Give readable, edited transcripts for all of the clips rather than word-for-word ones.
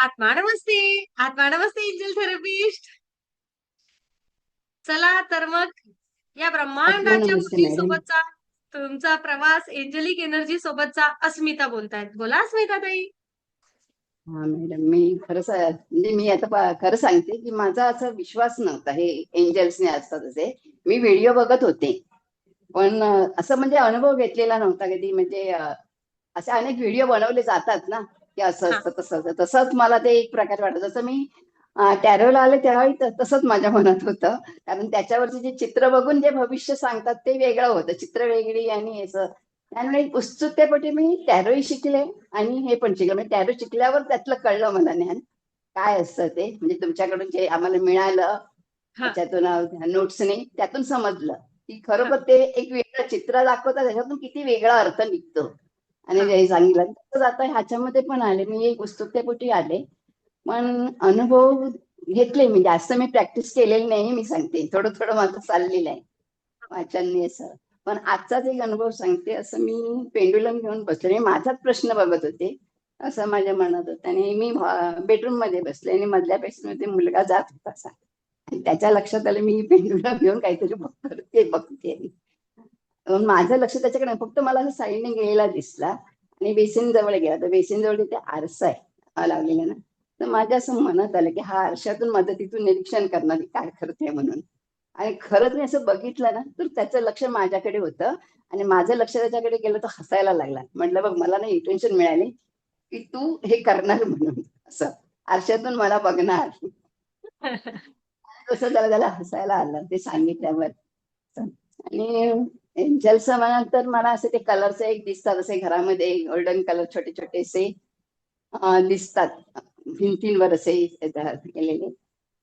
आत्मा नमस्ते. आत्मा नमस्ते angel therapist. चला तर मग या आत्मा ब्रह्मांडाच्या नमस्ते मुली मॅडम. सोबतचा तुमचा प्रवास एंजलिक एनर्जी सोबतचा अस्मिता बोलतायत. बोला अस्मिता ताई. हा मॅडम, मी खरं म्हणजे मी आता खरं सांगते की माझा असा विश्वास नव्हता हे एंजल्सने असतात असे. मी व्हिडिओ बघत होते, पण असं म्हणजे अनुभव घेतलेला नव्हता कधी. म्हणजे असे अनेक व्हिडिओ बनवले जातात ना, की असं हा असतं तसं असतं. तसंच मला ते एक प्रकारे वाटत. जसं मी टॅरोला आले त्यावेळी तसंच माझ्या मनात होतं. कारण त्याच्यावरचे जे चित्र बघून जे भविष्य सांगतात ते वेगळं होतं, चित्र वेगळी आणि असं. त्यामुळे उत्सुकतेपोटी मी टॅरोही शिकले आणि हे पण शिकले. म्हणजे टॅरो शिकल्यावर त्यातलं कळलं मला ज्ञान काय असतं ते. म्हणजे तुमच्याकडून जे आम्हाला मिळालं हा त्याच्यातून नोट्सने त्यातून समजलं की हा खरोखर ते एक वेगळं चित्र दाखवतात, त्याच्यातून किती वेगळा अर्थ निघतो. आणि हा जे सांगितलं तसंच आता ह्याच्यामध्ये पण आले. मी एक उत्सुकतेपोटी आले, पण अनुभव घेतले. मी जास्त प्रॅक्टिस केलेली नाही, मी सांगते. थोडं थोडं माझं चाललेलं आहे वाचन असं. पण आजचाच एक अनुभव सांगते. असं मी पेंडुलम घेऊन बसले, माझाच प्रश्न बघत होते असं माझ्या मनात होतं. आणि मी बेडरूम मध्ये बसले आणि मधल्या बेडरूम मुलगा जात होता असा. आणि त्याच्या लक्षात आलं मी पेंडुलम घेऊन काहीतरी बघते बघते. माझं लक्ष त्याच्याकडे नाही, फक्त मला असं साईडने गेलेला दिसला आणि बेसिन जवळ गेला. तर बेसिन जवळ तिथे आरसा आहे लावलेला ना. तर माझ्या असं मनात आलं की हा आरशातून मदतीतून निरीक्षण करणार काय करते म्हणून. आणि खरंच मी असं बघितलं ना, तर त्याचं लक्ष माझ्याकडे होतं आणि माझं लक्ष त्याच्याकडे गेलं तर हसायला लागला. म्हटलं बघ, मला ना इंटेन्शन मिळाली की तू हे करणार म्हणून. असं आरशातून मला बघणार. तसं त्याला हसायला आलं ते सांगितल्यावर. आणि एंजल्स म्हणाल तर मला असे ते कलरचे एक दिसतात, असे घरामध्ये गोल्डन कलर छोटे छोटेसे दिसतात भिंतींवर असे केलेले.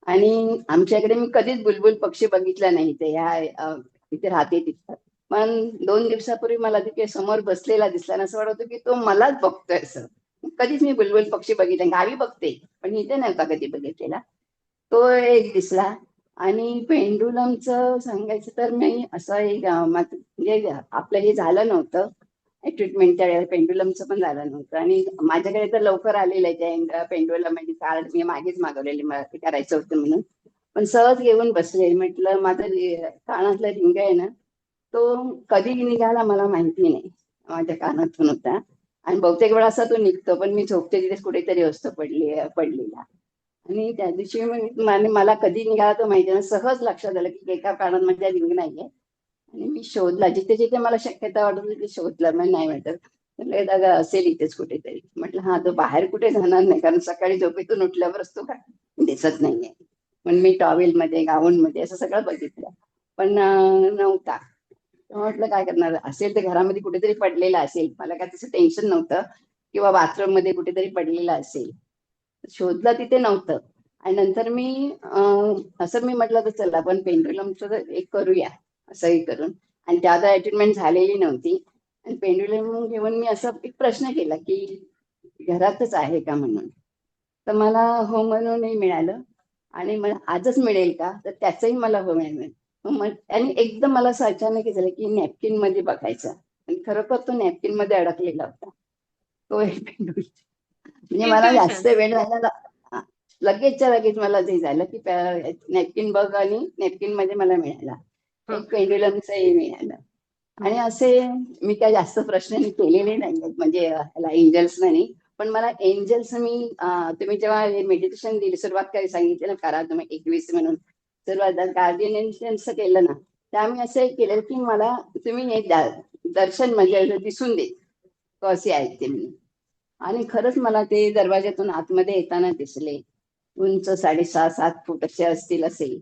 आणि आमच्याकडे मी कधीच बुलबुल पक्षी बघितला नाही. ते ह्या इथे राहते तिथं. पण 2 दिवसापूर्वी मला तिथे समोर बसलेला दिसला आणि असं वाटत होतं की तो मलाच बघतोय असं. कधीच मी बुलबुल पक्षी बघितला, गावी बघते पण इथे नव्हता कधी बघितलेला. तो एक दिसला. आणि पेंडुलमचं सांगायचं तर मी असं एक म्हणजे आपलं हे झालं नव्हतं ट्रीटमेंटच्या वेळेला. पेंडुलमचं पण झालं नव्हतं आणि माझ्याकडे तर लवकर आलेलं आहे त्या पेंडुलम म्हणजे कार्ड मी मागेच मागवलेले, मला ते करायचं होतं म्हणून. पण सहज घेऊन बसले. म्हटलं माझा कानातला रिंग आहे ना, तो कधी निघाला मला माहिती नाही, माझ्या कानातून होता. आणि बहुतेक वेळा असा तो निघतो, पण मी झोपते तिथेच कुठेतरी असतो पडलेला. आणि त्या दिवशी मला कधी निघाला तो माहिती नाही. सहज लक्षात आलं की एका कानात माझ्या रिंग नाहीये. आणि मी शोधला जिथे जिथे मला शक्यता वाटत होती ते शोधलं, मग नाही वाटत. म्हटलं दादा असेल इथेच कुठेतरी. म्हटलं हा तो बाहेर कुठे जाणार नाही, कारण सकाळी झोपेतून उठल्यावरच तो काय दिसत नाहीये. पण मी टॉवेल मध्ये गाऊन मध्ये असं सगळं बघितलं, पण नव्हता. म्हटलं काय करणार, असेल ते घरामध्ये कुठेतरी पडलेला असेल. मला काय तसं टेन्शन नव्हतं, किंवा बाथरूम मध्ये कुठेतरी पडलेला असेल. शोधला तिथे नव्हतं. आणि नंतर मी असं मी म्हटलं तर चला आपण पेंडुलमचं एक करूया असंही करून. आणि त्या आता अटेंडमेंट झालेली नव्हती. आणि पेंडुलम घेऊन मी असा एक प्रश्न केला की घरातच आहे का म्हणून. तर मला हो म्हणूनही मिळालं. आणि मला आजच मिळेल का, तर त्याचंही मला हो मिळालं. आणि एकदम मला असं अचानक झालं की नॅपकिन मध्ये बघायचं. आणि खरोखर तो नॅपकिन मध्ये अडकलेला होता. तो एक पेंडुलम. म्हणजे मला इंट्युशन. जास्त वेळ झाला. लगेचच्या लगेच मला ते झालं की नॅपकिन बघ, आणि नॅपकिन मध्ये मला मिळाला एक पेंड्युलमचंही मिळालं. आणि असे मी काय जास्त प्रश्न केलेले नाही म्हणजे ह्याला एंजल्स नाही. पण मला एंजल्स मी तुम्ही जेव्हा मेडिटेशन दिली सुरुवात करायला सांगितली ना, करा तुम्ही 21 म्हणून सुरुवात गार्डियन केलं ना, तर आम्ही असं केलं की मला तुम्ही हे दर्शन म्हणजे दिसून दे कसे आहेत ते म्हणून. आणि खरंच मला ते दरवाज्यातून आतमध्ये येताना दिसले. उंच 6.5-7 फूट असे असतील असेल.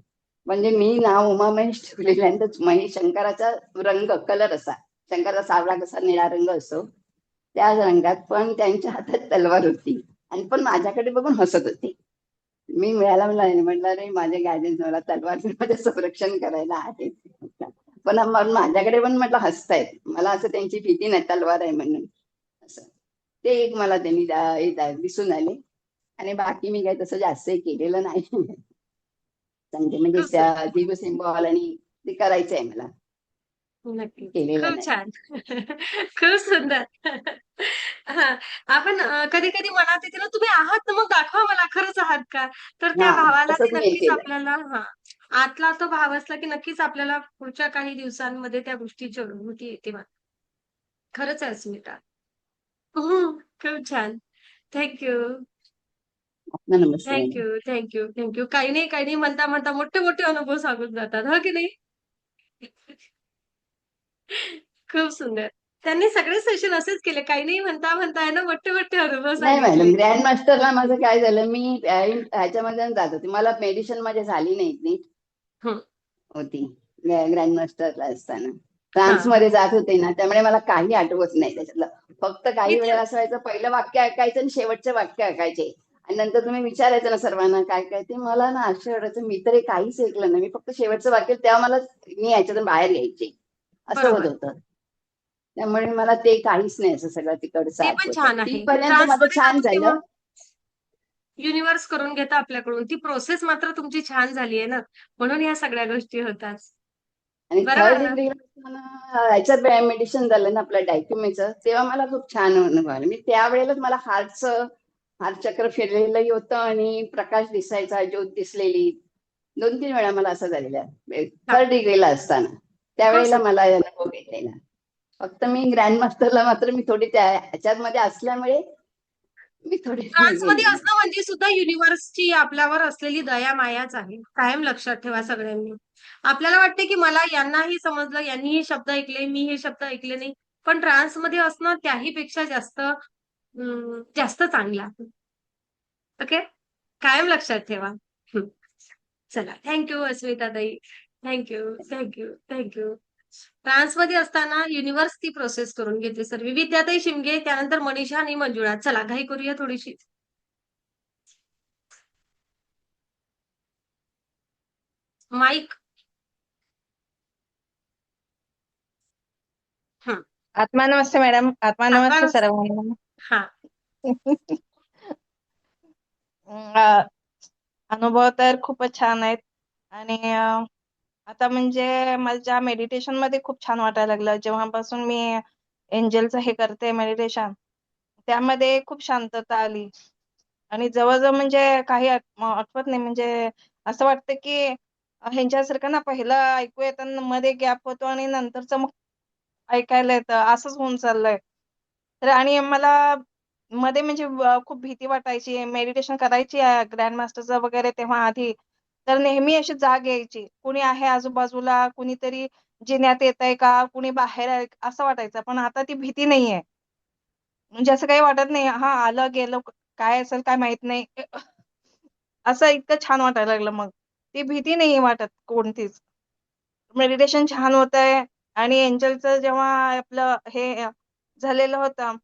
म्हणजे मी नाव उमा महेश ठेवलेलं आहे, तर महेश शंकराचा रंग कलर असा. शंकराचा सावळा कसा निळा रंग असतो त्या रंगात, पण त्यांच्या हातात तलवार होती. आणि पण माझ्याकडे बघून हसत होते. मी मिळाला मला म्हटलं रे माझे गायडन्स, मला तलवार माझं संरक्षण करायला आहे. पण माझ्याकडे पण म्हटलं हसतायत मला, असं त्यांची भीती नाही तलवार आहे म्हणून असं. ते एक मला त्यांनी दिसून आले. आणि बाकी मी काही तसं जास्त केलेलं नाही. सांगते म्हणजे खूप सुंदर. दिवस सिंबॉल आणि ते करायचं आहे मला. नक्कीच. केलेलं खूप नाही. छान. खूप सुंदर. हां. आपण कधी-कधी मनात येते ना, तुम्ही आहात ना, मग दाखवा मला खरंच आहात का? तर त्या हा, भावाला तसंच ते मी नक्कीच केलं. आपल्याला हां. आतला तो भाव असला, की नक्कीच आपल्याला पुढच्या काही दिवसांमध्ये त्या गोष्टीची अनुभूती येते मग. खरंच आहे अस्मिता. हं. खूप छान. Thank you. Namaste thank madam. You, thank you, thank you. काही नाही, काही नाही म्हणता-म्हणता मोठे-मोठे अनुभव सांगून जातात. हो की नाही? खूप सुंदर. त्यांनी सगळे सेशन असेच केले. काही नाही म्हणता-म्हणता आहे ना मोठे-मोठे अनुभव नाही मॅडम, सांगितले. ग्रँड मास्टरला माझं काय झालं, मी ह्याच्यामध्ये जात होते, मला मेडिसिन मध्ये झाली नाही नीट हं. होती ग्रँड मास्टरला असताना. हां, ट्रान्समध्ये हां. जात होते ना, त्यामुळे मला काही आठवत नाही त्याच्यातलं. फक्त मी काही तर वेळेला असं व्हायचं, पहिलं वाक्य ऐकायचं आणि शेवटचे वाक्य ऐकायचे. आणि नंतर तुम्ही विचारायचं ना सर्वांना काय काय, ते मला ना आश्चर्य वाटायचं, मी तर हे काहीच ऐकलं नाही. मी फक्त शेवटचं वाक्य, तेव्हा मला मी याच्यातून बाहेर यायचे. असं होत बरोबर. होतं. त्यामुळे मला ते काहीच नाही असं सगळं तिकडचं ते पण आठवत. छान आहे. तिथपर्यंत माझं ट्रान्समध्ये छान जातो तेव्हा झालं. युनिव्हर्स करून घेतं आपल्याकडून. ती प्रोसेस मात्र तुमची छान झाली आहे ना, म्हणून ह्या सगळ्या गोष्टी होतात. आणि थर्ड बरोबर ना? डिग्रीला असताना ह्याचं मेडिसिन झालं ना आपलं डायक्युमेचं, तेव्हा मला खूप छान अनुभव आला. मी त्यावेळेलाच मला हार्टचक्र फिरलेलंही होतं आणि प्रकाश दिसायचा, ज्योत दिसलेली. 2-3 वेळा मला असं झालेलं आहे. हां. थर्ड डिग्रीला असताना. खूप त्यावेळेला सुंदर. मला अनुभव घेतलेला. फक्त मी ग्रँड मास्टरला मात्र मी थोडी त्या ह्याच्यामध्ये असल्यामुळे मी थोडी ट्रान्समध्ये गेलेली. असणं म्हणजे सुद्धा युनिव्हर्सची आपल्यावर असलेली दया मायाच आहे. कायम लक्षात ठेवा सगळ्यांनी. आपल्याला वाटते की मला यांनाही समजलं, यांनी हे शब्द ऐकले, मी हे शब्द ऐकले नाही. पण ट्रान्समध्ये असणं त्याही पेक्षा जास्त चांगलं आहे. ओके? कायम लक्षात ठेवा. हं. चला थँक यू अस्मिताताई. Thank you, thank you, thank you. ट्रान्समध्ये असताना युनिव्हर्स ती प्रोसेस करून घेते सर्व. विद्याताई शिमगे, त्यानंतर मनीषा आणि मंजुळा. चला घाई करूया थोडीशी. माईक हं. आत्मा नमस्ते मॅडम. आत्मा नमस्ते आपण सर्वांना. हां. अ, अनुभव तर खूपच छान आहेत आणि आता म्हणजे माझ्या मेडिटेशन मध्ये खूप छान वाटायला लागलं. जेव्हापासून मी एंजलचं हे करते मेडिटेशन, त्यामध्ये खूप शांतता आली आणि जवळ-जवळ म्हणजे काही आठवत नाही, म्हणजे असं वाटतं की ह्यांच्यासारखं ना पहिलं ऐकू येताना मध्ये गॅप होतो आणि नंतरचं मग ऐकायला येतं, असंच होऊन चाललंय. तर आणि मला मध्ये म्हणजे खूप भीती वाटायची. मेडिटेशन करायची ग्रँड मास्टरचं वगैरे तेव्हा आधी. तर नेहमी अशी जाग यायची. कुणी आहे आजूबाजूला, कुणीतरी जिन्यात येतंय का, कुणी बाहेर आहे असं वाटायचं. पण आता ती भीती नाहीये. म्हणजे असं काही वाटत नाही. हां, आलं गेलं काय असेल काय माहित नाही. असं इतकं छान वाटायला लागलं मग. ती भीती नाही वाटत कोणतीच. मेडिटेशन छान होतंय आणि एंजलचं जेव्हा आपलं हे झालेलं होतं,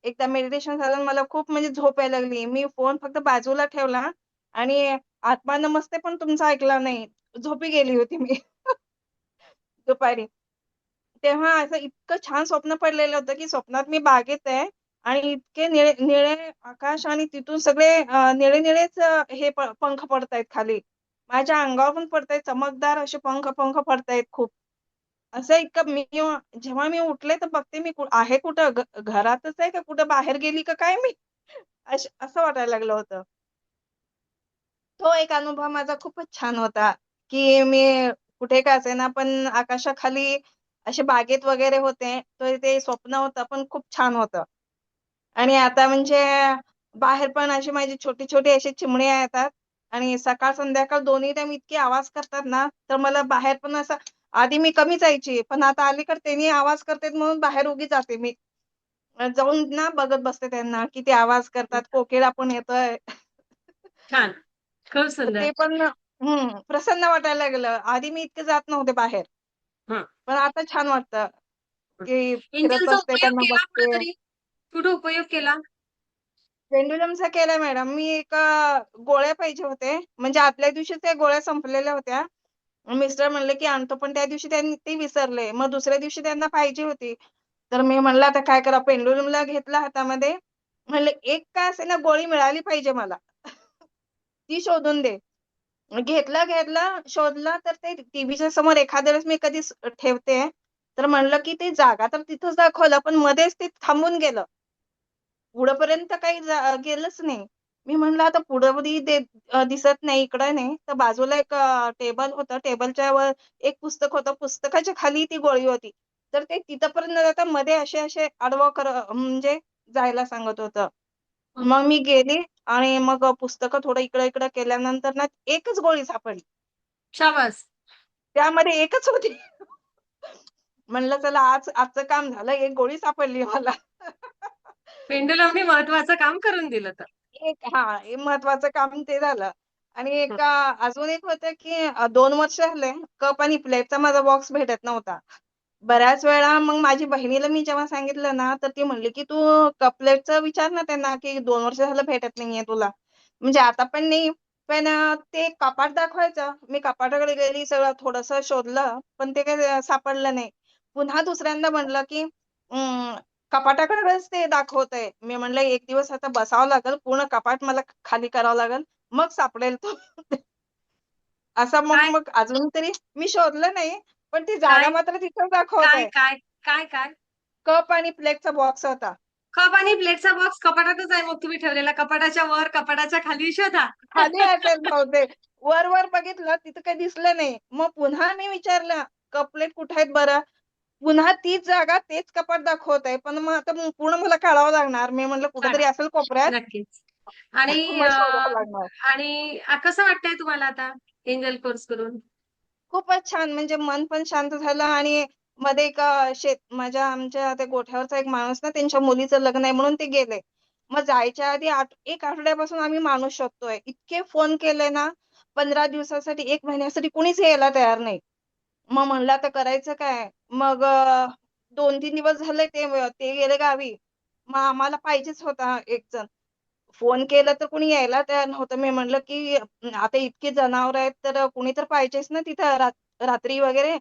एकदा मेडिटेशन झालं आणि मला खूप म्हणजे झोप यायला लागली. मी फोन फक्त बाजूला ठेवला आणि आत्मा नमस्ते पण तुमचा ऐकला नाही. झोपी गेली होती मी दुपारी. तेव्हा असं इतकं छान स्वप्न पडलेलं होतं, की स्वप्नात मी बागेत आहे आणि इतके निळे निळे आकाश आणि तिथून सगळे निळे-निळेच पंख पडतायत खाली. माझ्या अंगावर पण पडतायत चमकदार असे पंख पडतायत खूप. असं इतकं मी जेव्हा मी उठले तर बघते मी आहे कुठं? घरातच आहे का कुठं बाहेर गेली का काय मी? असं वाटायला लागलं होतं. तो एक अनुभव माझा खूपच छान होता, की मी कुठे का असेना पण आकाशाखाली असे बागेत वगैरे होते. तर ते स्वप्न होतं पण खूप छान होतं. आणि आता म्हणजे बाहेर पण अशी माझी छोटी-छोटी अशी चिमण्या येतात आणि सकाळ-संध्याकाळ दोन्ही टाईम इतके आवाज करतात ना, तर मला बाहेर पण असं आधी मी कमी जायची, पण आता अलीकडे त्यांनी आवाज करतायत म्हणून बाहेर उगी जाते मी. जाऊन ना बघत बसते त्यांना, किती आवाज करतात. कोकिळा पण येतोय. छान. खूप तर सुंदर. ते पण प्रसन्न वाटायला लागलं. आधी मी इतके जात नव्हते बाहेर. हं, पण आता छान वाटतं, हं. की फिरत एंजलचा असते, उपयोग त्यांना केला बघते. कुठेतरी? कुठे उपयोग केला? पेंडुलमचा केलाय मॅडम. मी एक गोळ्या पाहिजे होते. म्हणजे आदल्या दिवशीच त्या गोळ्या संपलेल्या होत्या. मिस्टर म्हणले, की आणतो. पण त्या दिवशी त्यांनी ते विसरले. मग दुसऱ्या दिवशी त्यांना पाहिजे होती. तर मी म्हणलं आता काय करावं? पेंडुलमला घेतला हातामध्ये. म्हणले एक का असेना गोळी मिळाली पाहिजे मला. ती शोधून दे. घेतला, शोधला तर ते टीव्हीच्या समोर एखाद्या वेळेस मी कधी ठेवते. तर म्हणलं की ते जागा तर तिथंच दाखवलं, पण मध्येच ते थांबून गेलं. पुढपर्यंत काही गेलंच नाही. मी म्हणलं आता पुढं दिसत नाही, इकडं नाही. तर बाजूला एक टेबल होतं. टेबलच्या वर एक पुस्तक होतं. पुस्तकाच्या खाली ती गोळी होती. तर ते तिथपर्यंत न जाता मध्ये असे आडवं म्हणजे जायला सांगत होतं. मग मी गेली आणि मग पुस्तकं थोडं इकडं-इकडं केल्यानंतर ना एकच गोळी सापडली. शाबास. त्यामध्ये एकच होती. म्हणलं चला आजचं काम झालं. एक गोळी सापडली मला. पेंडुलमने महत्वाचं काम करून दिलं तर. हे महत्वाचं काम ते झालं. आणि हं. अजून एक होतं की 2 वर्ष झाले कप आणि प्लेटचा माझा बॉक्स भेटत नव्हता. बऱ्याच वेळा मग माझी बहिणीला मी जेव्हा सांगितलं ना, तर ती म्हणली की "तू कप प्लेटचं विचार ना त्यांना की 2 वर्ष झालं भेटत नाहीये तुला." म्हणजे आता पण नाही. पण ते कपाट दाखवायचं. मी कपाटाकडे गेली, सगळं थोडंसं शोधलं, पण ते काही सापडलं नाही. पुन्हा दुसऱ्यांदा म्हणलं की कपाटाकडेच ते दाखवतंय. मी म्हणलं एक दिवस आता बसावं लागेल, पूर्ण कपाट मला खाली करावं लागेल, मग सापडेल तो. असं मग काय, मग अजून तरी मी शोधलं नाही, पण ती जागा काय, मात्र तिथं काय, दाखवतंय. काय, काय, काय? कप आणि प्लेटचा बॉक्स होता. कप आणि प्लेटचा बॉक्स कपाटातच आहे मग तुम्ही ठेवलेला. कपाटाच्या वर, कपाटाच्या खाली शोधा. खाली असेल बहुतेक. वर बघितलं तिथं काही दिसलं नाही. मग पुन्हा मी विचारलं, "कप प्लेट कुठे आहेत बरं?" पुन्हा तीच जागा, तेच कपाट दाखवतंय. पण मग आता पूर्ण मला काढावं लागणार. मी म्हणलं कुठेतरी काढा. असेल कोपऱ्यात. नक्कीच. आणि मग शोधावं लागणार. कसं वाटतंय तुम्हाला आता एंजल कोर्स करून? खूपच छान म्हणजे मन पण शांत झालं आणि मध्ये एक आमच्या त्या गोठ्यावरचा एक माणूस ना त्यांच्या मुलीचं लग्न आहे म्हणून ते गेले. मग जायच्या आधी 1 आठवड्यापासून आम्ही माणूस शोधतोय. इतके फोन केले ना 15 दिवसासाठी, 1 महिन्यासाठी कुणीच यायला तयार नाही. मग म्हणलं आता करायचं काय? मग 2-3 दिवस झाले ते गेले गावी. मग आम्हाला पाहिजेच होता एक जण. फोन केला तर कुणी यायला तयार नव्हतं. मी म्हणलं, की आता इतकी जनावरं आहेत तर कुणी तर पाहिजेच ना तिथं रात्री वगैरे.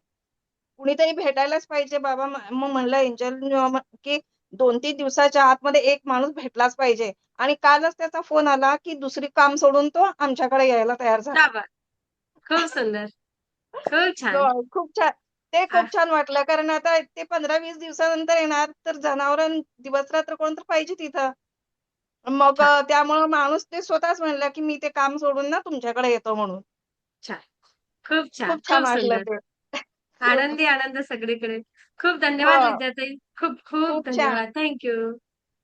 कुणीतरी भेटायलाच पाहिजे बाबा. मग म्हणलं की 2-3 दिवसाच्या आतमध्ये एक माणूस भेटलाच पाहिजे. आणि कालच त्याचा फोन आला, की दुसरी काम सोडून तो आमच्याकडे यायला तयार झाला. शाबास. खूप सुंदर. खूप छान. खूप छान. ते आ, खूप छान वाटलं कारण आता ते 15-20 दिवसानंतर येणार तर जनावरं दिवस-रात्र कोण तर पाहिजे तिथं. मग छान, त्यामुळं माणूस ते स्वतःच म्हणला, की "मी ते काम सोडून ना तुमच्याकडे येतो" म्हणून. छान. खूप छान. खूप खूप छान वाटलं सुंदर. ते. आनंदी आनंद सगळीकडे. खूप धन्यवाद हो, विद्याताई. खूप खूप खूप छान. धन्यवाद. Thank you.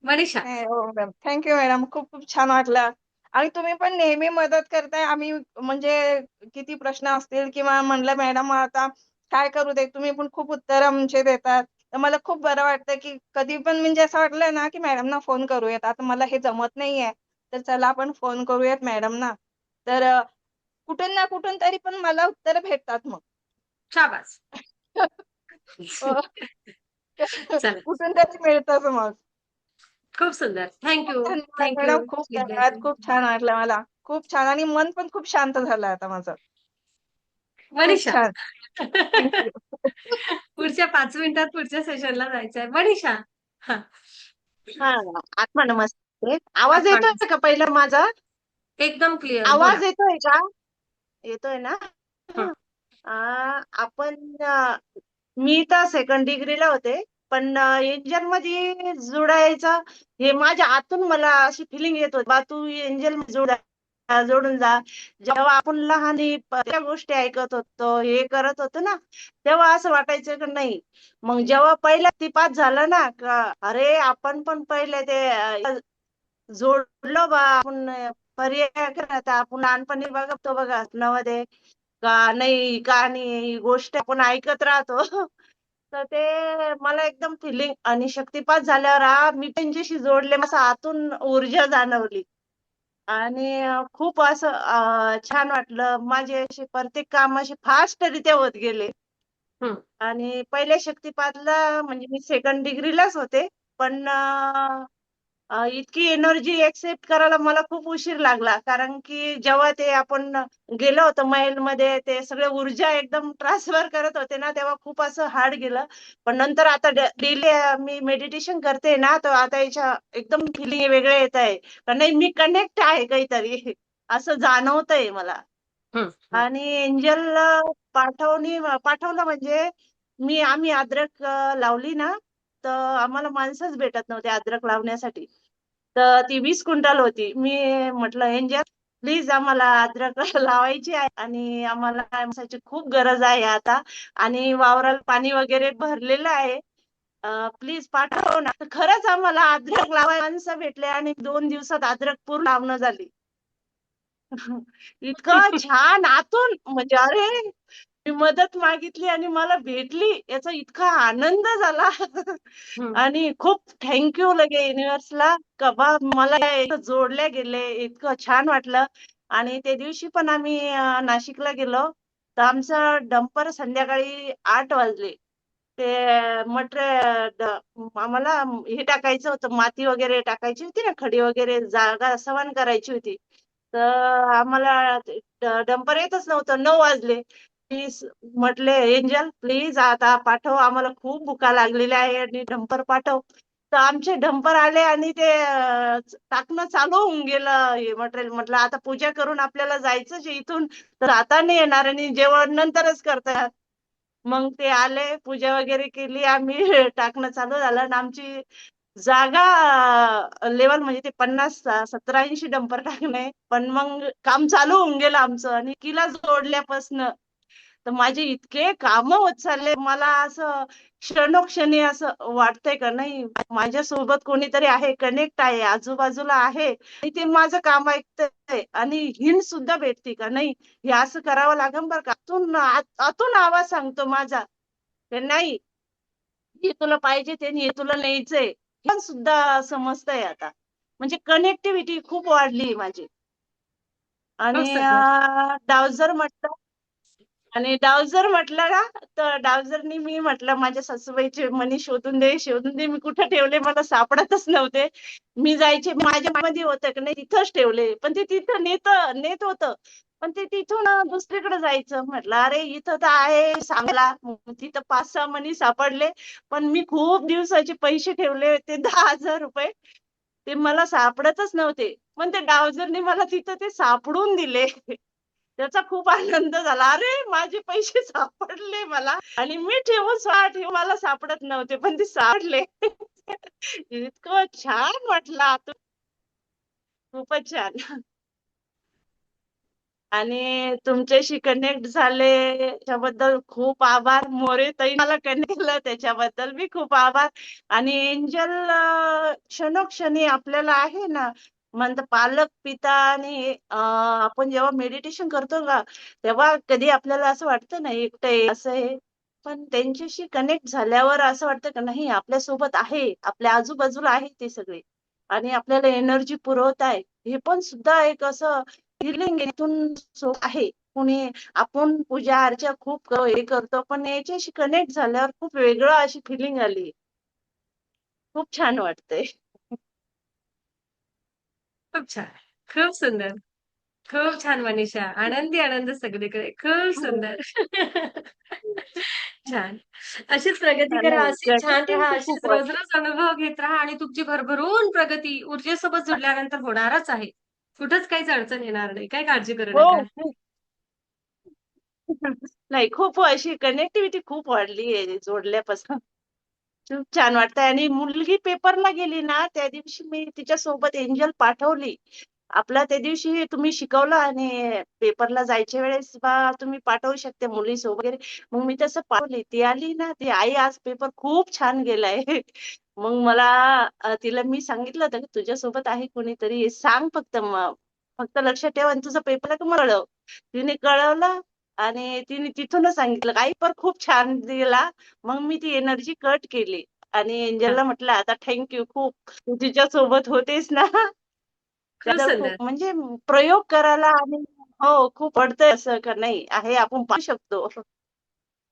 मनीषा. नाही, हो मॅडम. Thank you madam. खूप खूप छान वाटलं. आणि तुम्ही पण नेहमी मदत करताय. आम्ही म्हणजे किती प्रश्न असतील किंवा म्हणलं मॅडम आता काय करू दे, तुम्ही पण खूप उत्तरं आमचे देतात. तर मला खूप बरं वाटतं, की कधी पण म्हणजे असं वाटलं ना, की मॅडमना फोन करूयात. आता मला हे जमत नाहीये, तर चला आपण फोन करूयात मॅडमना. तर कुठून ना कुठून तरी पण मला उत्तरं भेटतात मग. शाबास. हो. चला. कुठून तरी मिळतच मग. खूप सुंदर. थँक खूप यू. धन्यवाद थँक यू मॅडम. खूप धन्यवाद. विद्याताई. खूप छान वाटलं मला. खूप छान आणि मन पण खूप शांत झालं आता माझं. खूप मनीषा. छान. Thank you. पुढच्या 5 मिनिटात पुढच्या सेशनला जायचंय. मनीषा. हां. हा आत्मनमस्ते. आवाज आठवण. येतोय का पहिलं माझा? एकदम क्लिअर. बोला. आवाज येतोय का? येतोय ना? हं. आपण मी तर सेकंड डिग्रीला होते, पण एंजल मध्ये जोडायचं हे माझ्या आतून मला अशी फिलिंग येत होती, बा तू एंजल जोडून जा. जेव्हा आपण लहानी त्या गोष्टी ऐकत होतो, हे करत होतो ना, तेव्हा असं वाटायचं की नाही. मग जेव्हा पहिला ती पास झालं ना, का अरे आपण पण पहिले ते जोडलं बा आपण पर्याय करत आपण लहानपणी बघतो बघा नवदे का नाही का नाही ही गोष्ट आपण ऐकत राहतो. तर ते मला एकदम फिलिंग आणि शक्तिपात झाल्यावर मी त्यांच्याशी जोडले असं आतून ऊर्जा जाणवली आणि खूप असं छान वाटलं. माझे असे प्रत्येक काम असे फास्ट रित्या होत गेले. हं. आणि पहिल्या शक्तिपातला म्हणजे मी सेकंड डिग्रीलाच होते, पण इतकी एनर्जी एक्सेप्ट करायला मला खूप उशीर लागला. कारण की जेव्हा ते आपण गेलो होतो महलमध्ये ते सगळे ऊर्जा एकदम ट्रान्सफर करत होते ना, तेव्हा खूप असं हार्ड गेलं. पण नंतर आता डेली मी मेडिटेशन करते ना, तर आता याच्या एकदम फिलिंग वेगळे येत आहे. का नाही मी कनेक्ट आहे काहीतरी असं जाणवतंय मला. हं. हं. आणि एंजल पाठवलं म्हणजे आम्ही अद्रक लावली ना, तर आम्हाला माणसंच भेटत नव्हते अद्रक लावण्यासाठी. तर ती 20 क्विंटल होती. मी म्हटलं एंजल प्लीज आम्हाला अद्रक लावायची आहे आणि आम्हाला माणसाची खूप गरज आहे आता आणि वावराला पाणी वगैरे भरलेलं आहे. प्लीज पाठव ना. तर खरंच आम्हाला अद्रक लावायला माणसं भेटले आणि 2 दिवसात अद्रक पूर्ण लावणं झाली. इतकं छान आतून म्हणजे अरे मी मदत मागितली आणि मला भेटली याचा इतका आनंद झाला. हम्म. आणि खूप थँक्यू लगे युनिव्हर्सला का बा मला इथं जोडल्या गेले इतकं छान वाटलं. आणि त्या दिवशी पण आम्ही नाशिकला गेलो तर आमचं डंपर संध्याकाळी 8 वाजले. ते आम्हाला हे टाकायचं होतं माती वगैरे टाकायची होती ना खडी वगैरे जागा समान करायची होती. तर आम्हाला डंपर येतच नव्हतं 9 वाजले. प्लीज म्हटले एंजल प्लीज आता पाठव आम्हाला खूप भुका लागलेल्या आहे आणि डंपर पाठव. तर आमचे डंपर आले आणि ते टाकणं चालू होऊन गेलं हे मटेरियल. म्हटलं आता पूजा करून आपल्याला जायचंच आहे इथून तर आता नाही येणार आणि जेवण नंतरच करतात. मग ते आले पूजा वगैरे केली आम्ही टाकणं चालू झालं आणि आमची जागा लेवल म्हणजे ते 50 70 80 डंपर टाकणे पण मग काम चालू होऊन गेलं आमचं आणि किला जोडल्यापासनं तर माझे इतके काम होत चालले मला असं क्षणोक्षणी असं वाटतंय का नाही माझ्यासोबत कोणीतरी आहे कनेक्ट आहे आजूबाजूला आहे आणि ते माझं काम ऐकतंय आणि हिंट सुद्धा भेटते का नाही हे असं करावं लागेल बरं का आतून आवाज सांगतो माझा ते नाही हे तुला पाहिजे ते हे तुला न्यायचंय पण सुद्धा समजतंय आता म्हणजे कनेक्टिव्हिटी खूप वाढली माझी. खूप आणि सुंदर. डाव जर म्हटलं ना तर डावजरनी मी म्हटलं माझ्या सासूबाईचे मनी शोधून दे मी कुठे ठेवले मला सापडतच नव्हते. मी जायचे माझ्या मध्ये होतं की नाही तिथंच ठेवले पण ते तिथं नेत होतं पण ते तिथून दुसरीकडे जायचं म्हटलं अरे इथं तर आहे सांगला मग तिथं 5-6 मनी सापडले. पण मी खूप दिवसाचे पैसे ठेवले होते 10,000 रुपये ते मला सापडतच नव्हते. पण ते डावजरने मला तिथं ते सापडून दिले. त्याचा खूप आनंद झाला. अरे माझे पैसे सापडले मला आणि मी ठेवून मला सापडत नव्हते पण ते सापडले. इतकं छान वाटलं आतून खूपच छान. आणि तुमच्याशी कनेक्ट झाले त्याच्याबद्दल खूप आभार. मोरे ताई मला कनेक्ट केलं त्याच्याबद्दल मी खूप आभार. आणि एंजल क्षणोक्षणी आपल्याला आहे ना म्हणतात पालक पिता आणि आपण जेव्हा मेडिटेशन करतो का तेव्हा कधी आपल्याला असं वाटतं ना एकटं आहे असं आहे पण त्यांच्याशी कनेक्ट झाल्यावर असं वाटतं का नाही आपल्या सोबत आहे आपल्या आजूबाजूला आहे ते सगळे आणि आपल्याला एनर्जी पुरवत आहे हे पण सुद्धा एक असं फिलिंग इथून आहे. कोणी आपण पूजा अर्चा खूप हे करतो पण याच्याशी कनेक्ट झाल्यावर खूप वेगळं अशी फिलिंग आली. खूप छान वाटतंय. खूप छान. खूप सुंदर. खूप छान मनीषा. आनंदी आनंद सगळीकडे. खूप सुंदर. छान. अशीच प्रगती करा, नाही अशीच छान राहा, कनेक्टिव्हिटी अशीच खूप वाटते. रोज-रोज अनुभव घेत राहा आणि तुमची भरभरून प्रगती ऊर्जेसोबत जुडल्यानंतर होणारच आहे. कुठंच काहीच अडचण येणार नाही. काही काळजी करू हो नका. खूप नाही खूप अशी कनेक्टिव्हिटी खूप वाढली आहे जोडल्यापासून. खूप छान वाटतंय आणि मुलगी पेपरला गेली ना त्या दिवशी मी तिच्यासोबत एंजल पाठवली. आपला त्या दिवशी तुम्ही शिकवलं आणि पेपरला जायच्या वेळेस बा तुम्ही पाठवू शकते मुलीसोबत वगैरे. मग मी तसं पाठवली. ती आली ना ती आई आज पेपर खूप छान गेलाय. मग मला तिला मी सांगितलं होतं की तुझ्यासोबत आहे कोणीतरी हे सांग फक्त लक्षात ठेव आणि तुझा पेपर का कळव. तिने कळवलं आणि तिने तिथूनच सांगितलं आई पण खूप छान दिला. मग मी ती एनर्जी कट केली आणि हां. एंजलला म्हटलं आता थँक्यू खूप तू तिच्या सोबत होतेस ना खूप त्याला खूप सुंदर. म्हणजे प्रयोग करायला आणि हो खूप पडतंय असं का नाही आहे आपण पाहू शकतो छान.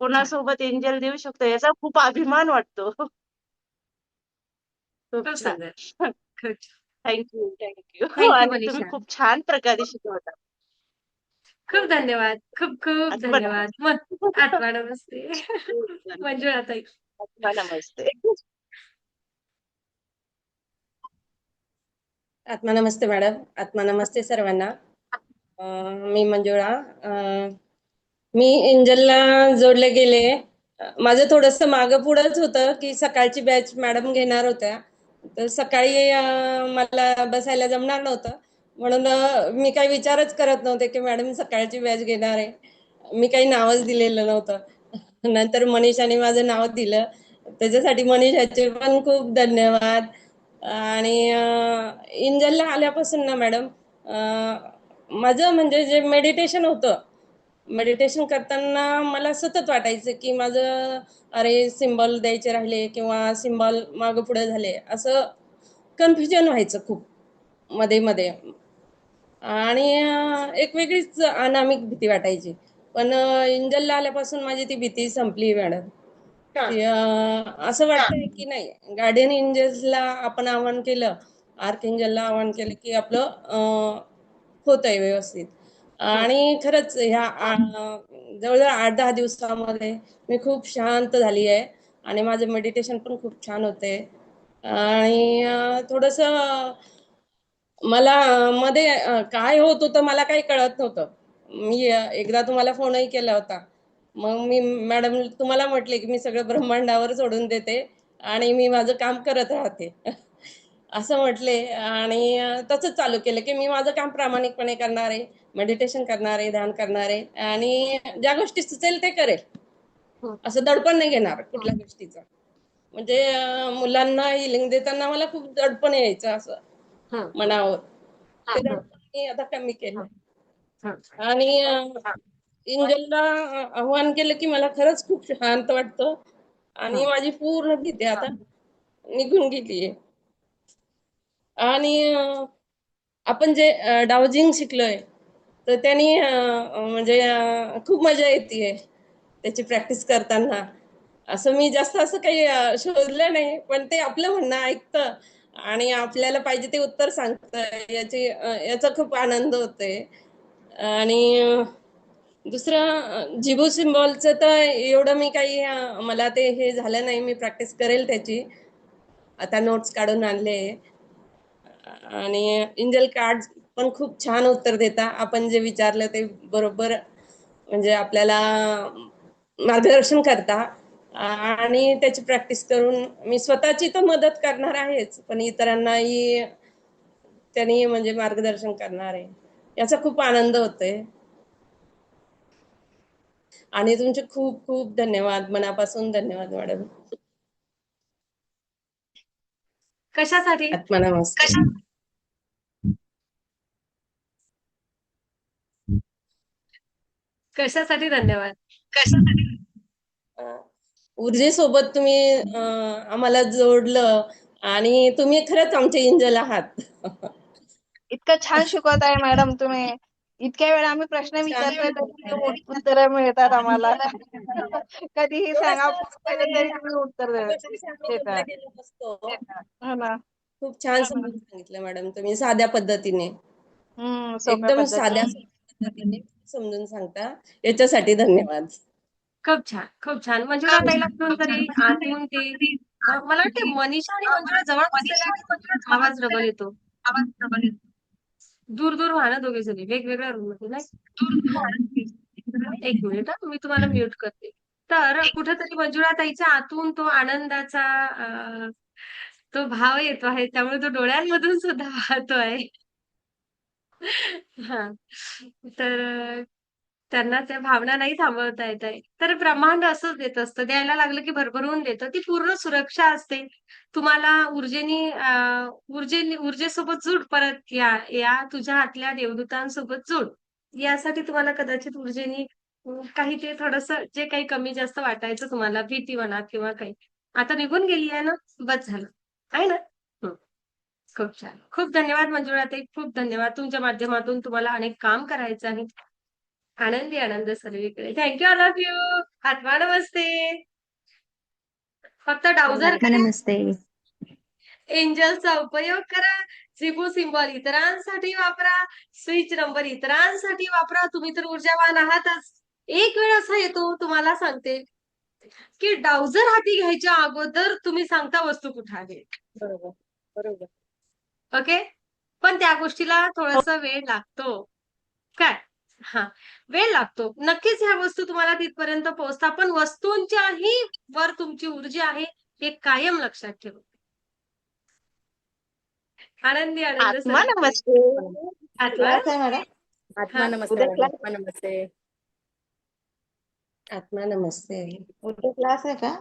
कोणासोबत एंजल देऊ शकतो याचा खूप अभिमान वाटतो. खूप खूप छान. सुंदर. खूप छान. थँक्यू थँक यू आणि तुम्ही मनीषा. खूप छान प्रकारे शिकवता. खूप धन्यवाद. खूप खूप आत्मा धन्यवाद. मग आत्मा नमस्ते. मंजुळा ताई. आत्मा नमस्ते. आत्मा नमस्ते मॅडम. आत्मा नमस्ते सर्वांना. मी मंजुळा. मी एंजलला जोडले गेले माझं थोडंसं मागं पुढंच होतं की सकाळची बॅच मॅडम घेणार होत्या. तर सकाळी मला बसायला जमणार नव्हतं. म्हणून मी काही विचारच करत नव्हते की मॅडम सकाळची बॅच घेणार आहे. मी काही नावच दिलेलं नव्हतं. नंतर मनीषाने माझं नाव दिलं. त्याच्यासाठी मनीषाचे पण खूप धन्यवाद. आणि इंजलला आल्यापासून ना मॅडम माझं म्हणजे जे मेडिटेशन होतं, मेडिटेशन करताना मला सतत वाटायचं की माझं अरे सिम्बॉल द्यायचे राहिले किंवा सिम्बॉल मागं पुढे झाले, असं कन्फ्युजन व्हायचं खूप मध्ये मध्ये. आणि एक वेगळीच अनामिक भीती वाटायची. पण इंजलला आल्यापासून माझी ती भीती संपली मॅडम. की असं वाटतंय की नाही, गार्डियन एंजल्सला आपण आवाहन केलं, आर्क एंजलला आवाहन केलं की आपलं होतंय व्यवस्थित. आणि खरंच ह्या जवळजवळ 8-10 दिवसामध्ये मी खूप शांत झाली आहे आणि माझं मेडिटेशन पण खूप छान होते. आणि थोडंसं मला मध्ये काय होत होतं मला काही कळत नव्हतं. मी एकदा तुम्हाला फोनही केला होता. मग मी मॅडम तुम्हाला म्हटले की मी सगळं ब्रह्मांडावर सोडून देते आणि मी माझं काम करत राहते. असं म्हटले आणि तसंच चालू केलं की मी माझं काम प्रामाणिकपणे करणार आहे, मेडिटेशन करणार आहे, ध्यान करणार आहे आणि ज्या गोष्टी सुचेल ते करेल. असं दडपण नाही घेणार कुठल्या गोष्टीचं. म्हणजे मुलांना हिलिंग देताना मला खूप दडपण यायचं असं मनावर. ते दडपण मी आता कमी केलं. आणि इंजलला आव्हान केलं की मला खरंच खूप शांत वाटतं आणि माझी पूर्ण भीती आता निघून गेलीये. आणि आपण जे डाउजिंग शिकलोय तर त्यांनी म्हणजे खूप मजा येते त्याची प्रॅक्टिस करताना. असं मी जास्त असं काही शोधलं नाही, पण ते आपलं म्हणणं ऐकतं आणि आपल्याला पाहिजे ते उत्तर सांगतं याचा खूप आनंद होतोय. आणि दुसरं जिबू सिम्बॉलचं तर एवढं मी काही मला ते हे झालं नाही. मी प्रॅक्टिस करेल त्याची. आता नोट्स काढून आणले. आणि एंजल कार्ड पण खूप छान उत्तर देता. आपण जे विचारलं ते बरोबर म्हणजे आपल्याला मार्गदर्शन करता. आणि त्याची प्रॅक्टिस करून मी स्वतःची तर मदत करणार आहेच, पण इतरांनाही त्यांनी म्हणजे मार्गदर्शन करणार आहे. याचा खूप आनंद होतोय. आणि तुमचे खूप खूप धन्यवाद, मनापासून धन्यवाद मॅडम. कशासाठी? आत्मा नमस्ते. कशासाठी धन्यवाद? ऊर्जेसोबत तुम्ही आम्हाला जोडलं आणि तुम्ही खरंच आमचे एंजल आहात. इतकं छान शिकवत आहे मॅडम तुम्ही. इतक्या वेळा आम्ही प्रश्न छान विचारतोय तरी उत्तर मिळतात आम्हाला. कधीही सांगा थोडंसं फोन असतं केलं ना, तरी तुम्ही उत्तर या गोष्टींशी आम्ही देता. जोडलेलो नसतो. हो ना. खूप छान समजून सांगितलं मॅडम तुम्ही साध्या पद्धतीने. सोप्या एकदम साध्या पद्धतीने. पद्धतीने समजून सांगता. याच्यासाठी धन्यवाद. खूप छान, खूप छान. मंजुळा ताईला घेऊन तरी आतून ते मला वाटते मनीषा आणि मंजुळा जवळ बसलेल्या आहेत का? आवाज डबल येतो. दूर दूर व्हा ना दोघे जणी वेगवेगळ्या रूम मध्ये नाही. एक मिनिट मी तुम्हाला म्यूट करते. तर कुठेतरी मंजुळा ताईच्या आतून तो आनंदाचा तो भाव येतो आहे. त्यामुळे तो डोळ्यांमधून सुद्धा वाहतो आहे. हा. तर त्यांना त्या भावना नाही थांबवता येत आहे. तर ब्रह्मांड असंच देत असतं. द्यायला लागलं की भरभरून देतं. ती पूर्ण सुरक्षा असते. तुम्हाला ऊर्जेसोबत जुड परत या तुझ्या आतल्या देवदूतांसोबत जुड. यासाठी तुम्हाला कदाचित ऊर्जेनी काही ते थोडंसं जे काही कमी जास्त वाटायचं तुम्हाला भीती म्हणा किंवा काही. आता निघून गेली आहे ना, बस झालं. आहे ना? हं. खूप छान. खूप धन्यवाद मंजुळाताई. खूप धन्यवाद. तुमच्या माध्यमातून तुम्हाला अनेक काम करायचं आहे. आनंदी आनंद सर्वीकडे. Thank you all of you. आत्मा नमस्ते. फक्त डाउजर करा. नमस्ते. एंजलचा उपयोग करा. त्रिभू सिम्बॉल इतरांसाठी वापरा. स्विच नंबर इतरांसाठी वापरा. तुम्ही तर ऊर्जावान आहातच. एक वेळ असा येतो तुम्हाला सांगते की डाउजर हाती घ्यायच्या अगोदर तुम्ही सांगता वस्तू कुठे आहे. बरोबर, बरोबर. ओके. पण त्या गोष्टीला थोडासा वेळ लागतो. काय? हा, वेळ लागतो. नक्कीच ह्या वस्तू तुम्हाला तिथपर्यंत पोहोचता, पण वस्तूंच्याही वर तुमची ऊर्जा आहे हे कायम लक्षात ठेवा. आनंदी आनंद आत्मा सर. नमस्ते. आत्मा क्लास आहे मॅडम. आत्मा हा, नमस्ते उद्या मॅडम. क्लास आत्मा नमस्ते. आत्मा नमस्ते. उद्या क्लास आहे का?